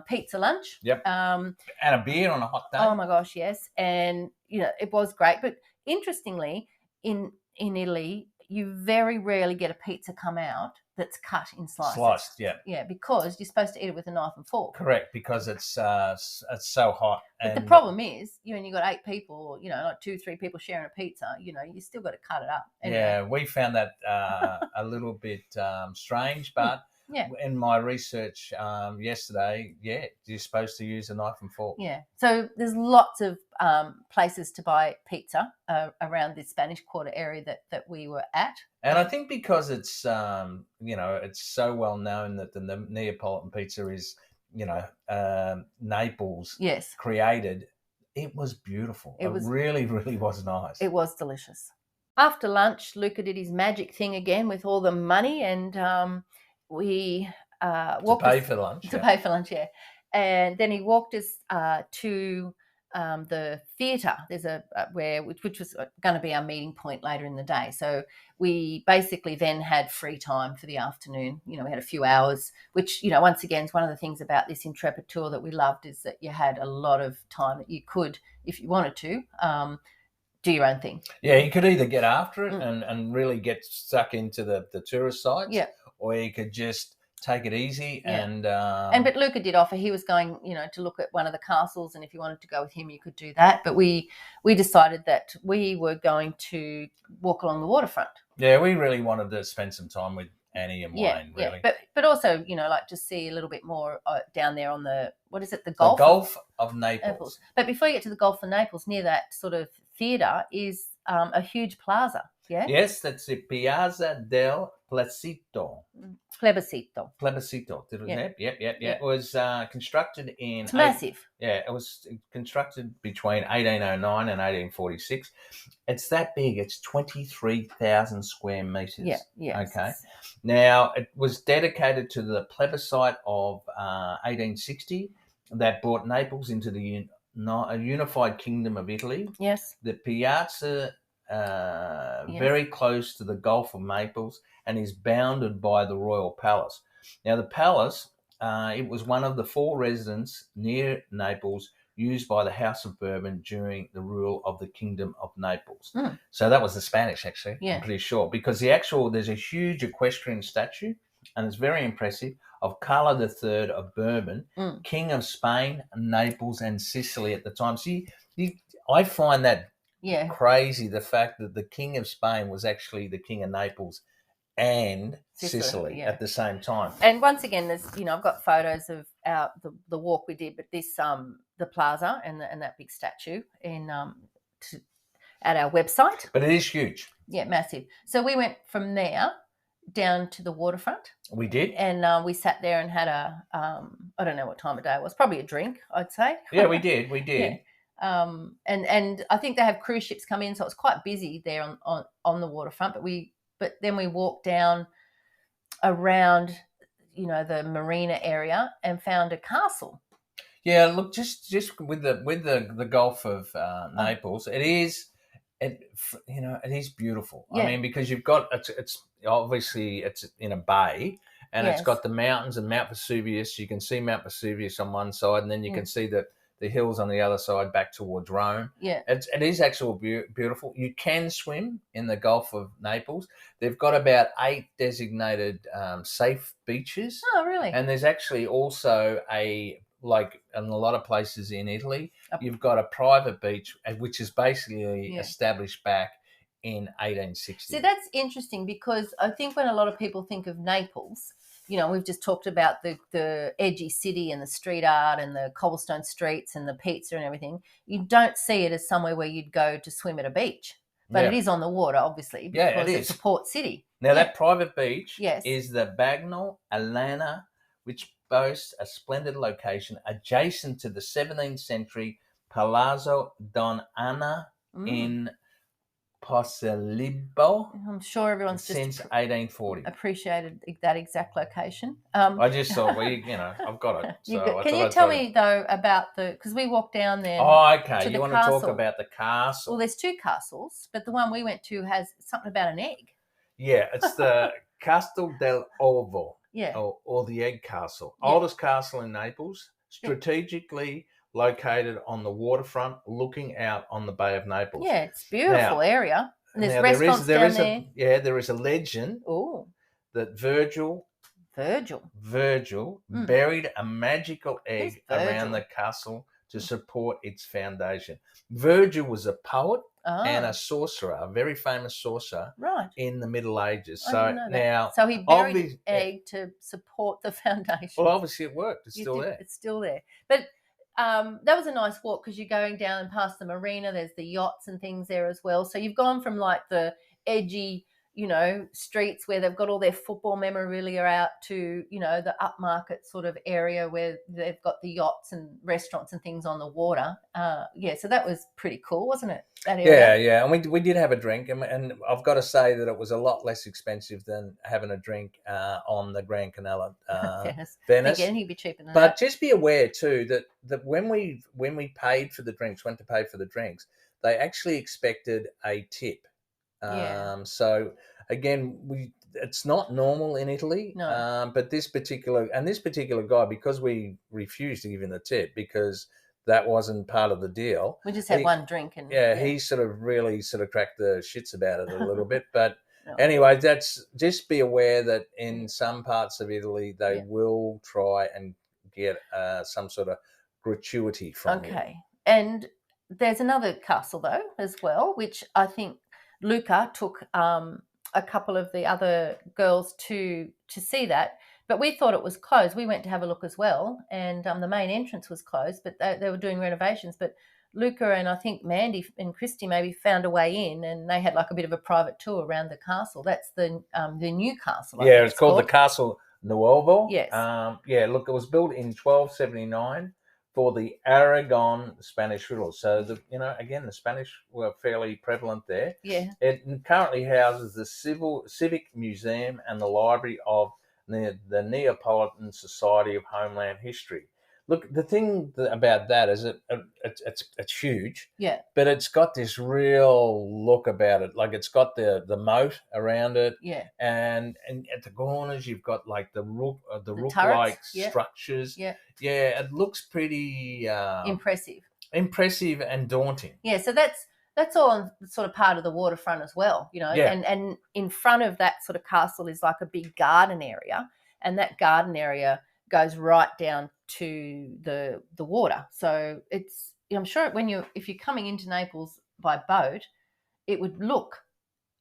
pizza lunch. Yep. And a beer on a hot day. Oh my gosh, yes. And it was great. But interestingly, in Italy, you very rarely get a pizza come out that's cut in slices. Sliced, yeah. Yeah, because you're supposed to eat it with a knife and fork. Correct, because it's so hot. But the problem is, when you've got 8 people, like 2-3 people sharing a pizza, you still got to cut it up. Anyway. Yeah, we found that a little bit strange, but in my research yesterday, you're supposed to use a knife and fork. Yeah, so there's lots of places to buy pizza around this Spanish Quarter area that we were at. And I think because it's it's so well known that the Neapolitan pizza is Naples created. it was beautiful. It was really, really was nice. It was delicious. After lunch, Luca did his magic thing again with all the money, and we walked to pay for lunch. To pay for lunch, yeah. And then he walked us to the theatre. There's which was going to be our meeting point later in the day. So we basically then had free time for the afternoon. We had a few hours, which once again is one of the things about this Intrepid tour that we loved, is that you had a lot of time that you could, if you wanted to, do your own thing. Yeah, you could either get after it and really get stuck into the tourist sites, or you could just take it easy. But Luca did offer, he was going, to look at one of the castles, and if you wanted to go with him, you could do that. But we decided that we were going to walk along the waterfront. Yeah, we really wanted to spend some time with Annie and Wayne, really. But also, like just see a little bit more down there on the, what is it, the Gulf? The Gulf of Naples. But before you get to the Gulf of Naples, near that sort of theatre is a huge plaza, yeah? Yes, that's the Piazza del Plebiscito. Plebiscito. Yep. It was constructed in... It's massive. It was constructed between 1809 and 1846. It's that big. It's 23,000 square metres. Yeah. Okay. Now, it was dedicated to the plebiscite of 1860 that brought Naples into the unified kingdom of Italy. Yes. The Piazza... very close to the Gulf of Naples, and is bounded by the Royal Palace. Now, the palace, it was one of the 4 residences near Naples used by the House of Bourbon during the rule of the Kingdom of Naples. So that was the Spanish, actually, I'm pretty sure, because there's a huge equestrian statue, and it's very impressive, of Carlo III of Bourbon, King of Spain, Naples, and Sicily at the time. See, I find that crazy, the fact that the King of Spain was actually the King of Naples and Sicily at the same time. And once again, there's I've got photos of the walk we did, but this the plaza and that big statue at our website. But it is huge. Yeah, massive. So we went from there down to the waterfront. We did, and we sat there and had I don't know what time of day it was, probably a drink, I'd say. Yeah, we did. Yeah. And I think they have cruise ships come in, so it's quite busy there on the waterfront. But then we walked down around, the marina area and found a castle. Yeah, look, just with the Gulf of Naples, it is beautiful. I mean, because you've got it's obviously it's in a bay, and it's got the mountains and Mount Vesuvius. You can see Mount Vesuvius on one side, and then you can see the hills on the other side back towards Rome. Yeah. It is actually beautiful. You can swim in the Gulf of Naples. They've got about 8 designated safe beaches. Oh, really? And there's actually also like in a lot of places in Italy, you've got a private beach, which is basically established back in 1860. See, that's interesting, because I think when a lot of people think of Naples, we've just talked about the edgy city and the street art and the cobblestone streets and the pizza and everything. You don't see it as somewhere where you'd go to swim at a beach. But it is on the water, obviously, because it's a port city. Now, that private beach is the Bagno Alana, which boasts a splendid location adjacent to the 17th century Palazzo Don Anna in Posillipo. I'm sure everyone's since 1840 appreciated that exact location. I just thought I've got it. So can you tell me though about because we walked down there? Oh, okay. You want to talk about the castle? Well, there's 2 castles, but the one we went to has something about an egg. Yeah, it's the Castel del Ovo. Yeah. Or the Egg Castle, oldest castle in Naples, strategically located on the waterfront, looking out on the Bay of Naples. Yeah, it's a beautiful area. And there's restaurants down there. There is a legend that Virgil buried a magical egg around the castle to support its foundation. Virgil was a poet and a sorcerer, a very famous sorcerer in the Middle Ages. So he buried an egg to support the foundation. Well, obviously it worked. It's still there. It's still there. But that was a nice walk, because you're going down and past the marina. There's the yachts and things there as well. So you've gone from like the edgy, streets where they've got all their football memorabilia out to, the upmarket sort of area where they've got the yachts and restaurants and things on the water. So that was pretty cool, wasn't it? That area. Yeah. And we did have a drink, and I've got to say that it was a lot less expensive than having a drink on the Grand Canal at Venice. Again, he'd be cheaper than but that. Just be aware too that when we paid for the drinks, went to pay for the drinks, they actually expected a tip. So again, it's not normal in Italy. No. But this particular guy, because we refused to give him the tip because that wasn't part of the deal. We just had one drink, and he sort of really sort of cracked the shits about it a little bit. But anyway, just be aware that in some parts of Italy they will try and get some sort of gratuity from you. Okay. And there's another castle though as well, which I think Luca took a couple of the other girls to see that. But we thought it was closed. We went to have a look as well, and the main entrance was closed, but they were doing renovations. But Luca and I think Mandy and Christy maybe found a way in, and they had like a bit of a private tour around the castle. That's the new castle. It's called the Castle Nuovo. Yes. Look, it was built in 1279 for the Aragon Spanish rulers. So again, the Spanish were fairly prevalent there. Yeah. It currently houses the Civic Museum and the Library of the Neapolitan Society of Homeland History. Look, the thing about that is it's huge. Yeah. But it's got this real look about it. Like it's got the moat around it. Yeah. And at the corners you've got like the rook-like structures. Yeah. Yeah, it looks pretty impressive and daunting. Yeah, so that's all sort of part of the waterfront as well, Yeah. And in front of that sort of castle is like a big garden area, and that garden area goes right down to the water. So it's, I'm sure if you're coming into Naples by boat, it would look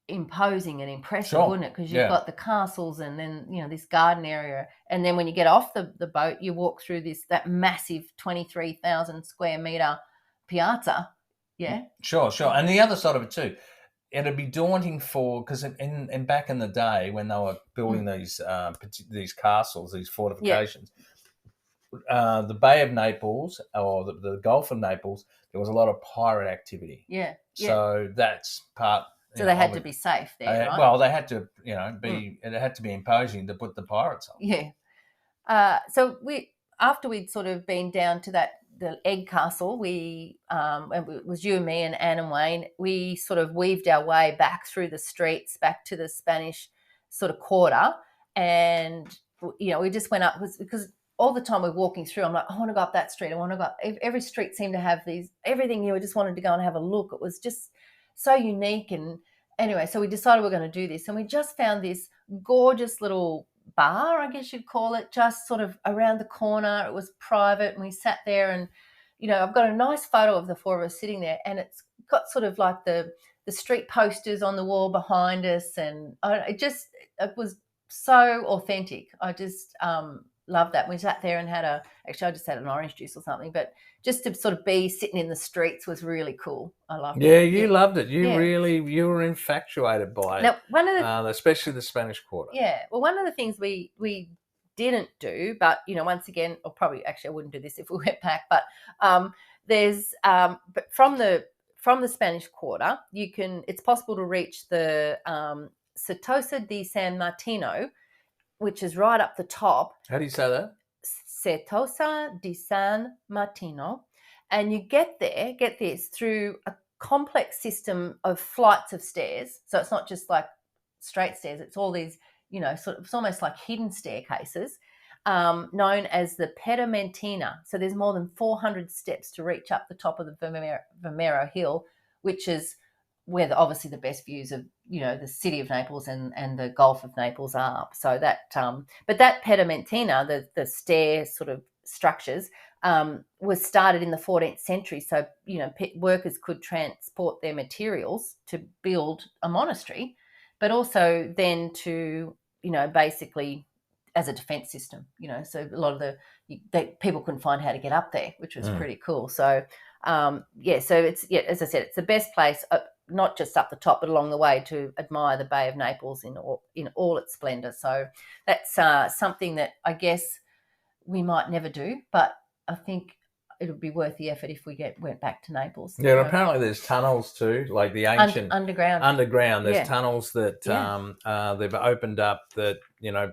imposing and impressive, wouldn't it? Because you've got the castles and then this garden area, and then when you get off the boat, you walk through that massive 23,000 square meter piazza. Yeah, sure. And the other side of it too, it'd be daunting because in back in the day when they were building these castles, these fortifications, the Bay of Naples or the Gulf of Naples, there was a lot of pirate activity. Yeah. So that's part. So they had to be safe there, right? Well, they had to, be. It had to be imposing to put the pirates on. Yeah. So after we'd sort of been down to the egg castle, it was you and me and Anne and Wayne. We sort of weaved our way back through the streets, back to the Spanish sort of quarter, and we just went up because all the time we're walking through, I'm like, I want to go up that street. I want to go. Every street seemed to have everything. We just wanted to go and have a look. It was just so unique. And anyway, so we decided we're going to do this, and we just found this gorgeous little bar, I guess you'd call it, just sort of around the corner. It was private, and we sat there, and I've got a nice photo of the four of us sitting there, and it's got sort of like the street posters on the wall behind us, and it was so authentic. I just loved that. We sat there and I just had an orange juice or something, but just to sort of be sitting in the streets was really cool. I loved it. Yeah, you loved it. You were infatuated by it. Now, especially the Spanish Quarter. Yeah. Well, one of the things we didn't do, but once again, or probably actually I wouldn't do this if we went back, but there's but from the Spanish Quarter, it's possible to reach the Certosa di San Martino, which is right up the top. How do you say that? Certosa di San Martino. And you get this, through a complex system of flights of stairs. So it's not just like straight stairs. It's all these, it's almost like hidden staircases, known as the Pedamentina. So there's more than 400 steps to reach up the top of the Vomero Hill, which is where obviously the best views of the city of Naples and the Gulf of Naples are. So that but that Pedamentina, the stair sort of structures, was started in the 14th century. So workers could transport their materials to build a monastery, but also then to basically as a defense system. So a lot of people couldn't find how to get up there, which was pretty cool. So so it's as I said, it's the best place. not just up the top, but along the way to admire the Bay of Naples in all its splendour. So that's something that I guess we might never do, but I think it would be worth the effort if we went back to Naples. Yeah, and apparently there's tunnels too, like the ancient underground. There's tunnels that they've opened up that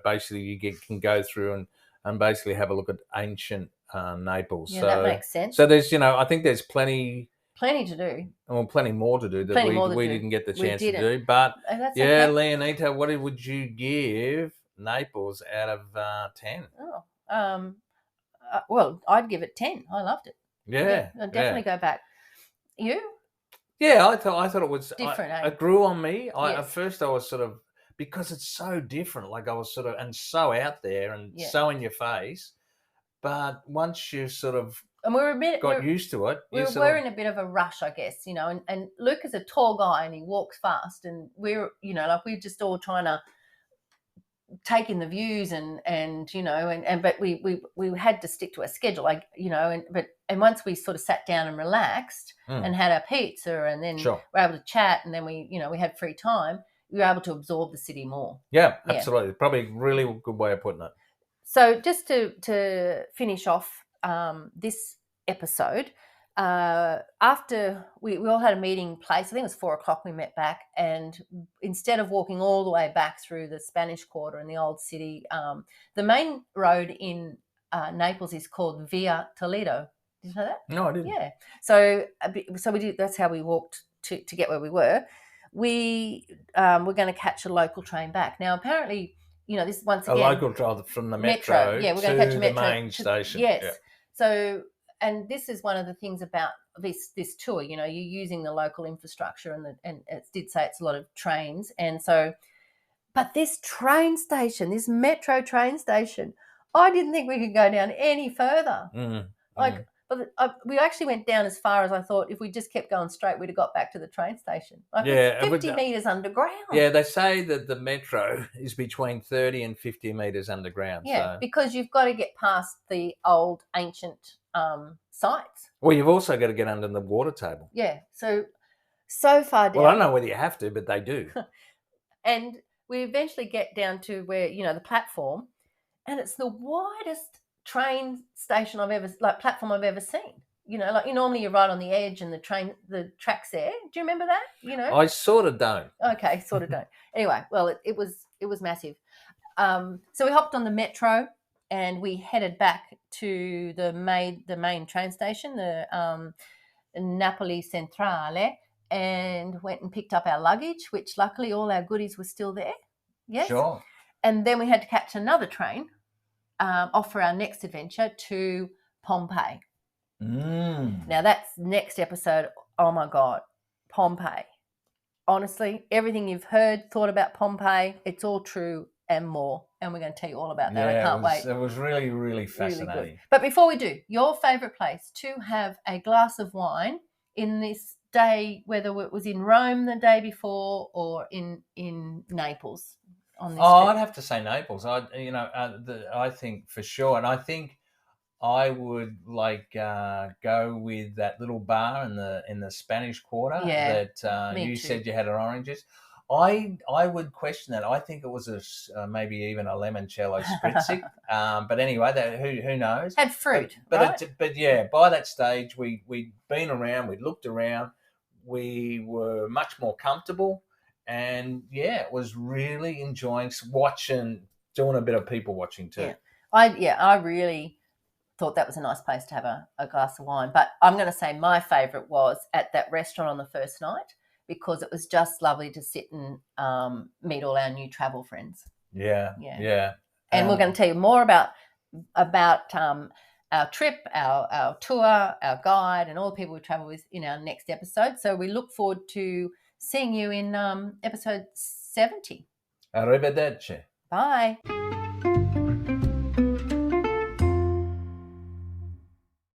basically you can go through and basically have a look at ancient Naples. Yeah, so that makes sense. So there's I think there's plenty to do. Well, plenty more to do that we didn't get the chance to do. But okay. Leonita, what would you give Naples out of 10? Well, I'd give it 10. I loved it. Yeah, I'd definitely go back. You? Yeah, I thought it was different. It grew on me. Yes. At first, I was sort of, because it's so different. Like I was sort of, and so out there and so in your face. But once you sort of got used to it, we're in a bit of a rush, I guess, and Luca's a tall guy and he walks fast, and we're we're just all trying to take in the views and but we had to stick to a schedule, and once we sort of sat down and relaxed and had our pizza, and then we're able to chat, and then we had free time, we were able to absorb the city more. Yeah, absolutely. Probably a really good way of putting it. So just to finish off this episode, after we all had a meeting place, I think it was 4:00 we met back, and instead of walking all the way back through the Spanish Quarter and the old city, the main road in Naples is called Via Toledo. Did you know that? No, I didn't. Yeah. So we did. That's how we walked to get where we were. We were going to catch a local train back. Now, apparently, this once again, a local train from the metro. Yeah, we're going to catch a metro. The main station. Yes. Yeah. So, and this is one of the things about this tour. You're using the local infrastructure, and it did say it's a lot of trains, and so, but this train station, this metro train station, I didn't think we could go down any further. But we actually went down as far as I thought. If we just kept going straight, we'd have got back to the train station. It's 50 metres underground. Yeah, they say that the metro is between 30 and 50 metres underground. Yeah, because you've got to get past the old ancient sites. Well, you've also got to get under the water table. Yeah, so far down. Well, I don't know whether you have to, but they do. And we eventually get down to where, the platform, and it's the widest train station platform I've ever seen. Normally you're right on the edge and the track's there. Do you remember that? I sort of don't. Okay, sort of don't. Anyway, well, it was massive. So we hopped on the metro and we headed back to the main train station, the Napoli Centrale, and went and picked up our luggage, which luckily all our goodies were still there. Yes. Sure. And then we had to catch another train off for our next adventure to Pompeii. Now that's next episode. Oh my God, Pompeii. Honestly, everything you've heard, thought about Pompeii, it's all true and more. And we're going to tell you all about that. I can't wait. It was really, really fascinating. Really good. But before we do, your favourite place to have a glass of wine in this day, whether it was in Rome the day before or in Naples? On this trip? I'd have to say Naples. I think for sure, and I think I would go with that little bar in the Spanish Quarter that you said you had oranges. I would question that. I think it was maybe even a limoncello spritzy. But anyway, who knows? Had fruit, but by that stage we'd been around, we'd looked around, we were much more comfortable. And it was really enjoying doing a bit of people watching too. I really thought that was a nice place to have a glass of wine. But I'm going to say my favourite was at that restaurant on the first night, because it was just lovely to sit and meet all our new travel friends. Yeah. And we're going to tell you more about our trip, our tour, our guide, and all the people we travel with in our next episode. So we look forward to seeing you in episode 70. Arrivederci. Bye.